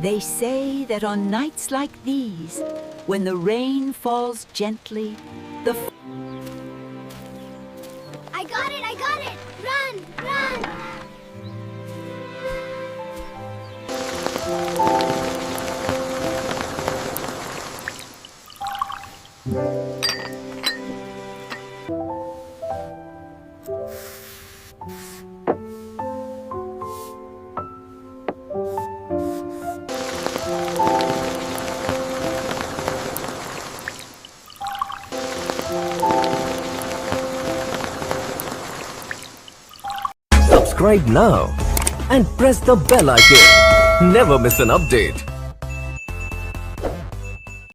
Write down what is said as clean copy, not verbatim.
They say that on nights like these, when the rain falls gently, the I got it! I got it! Run! Run! Subscribe now and press the bell icon. Never miss an update.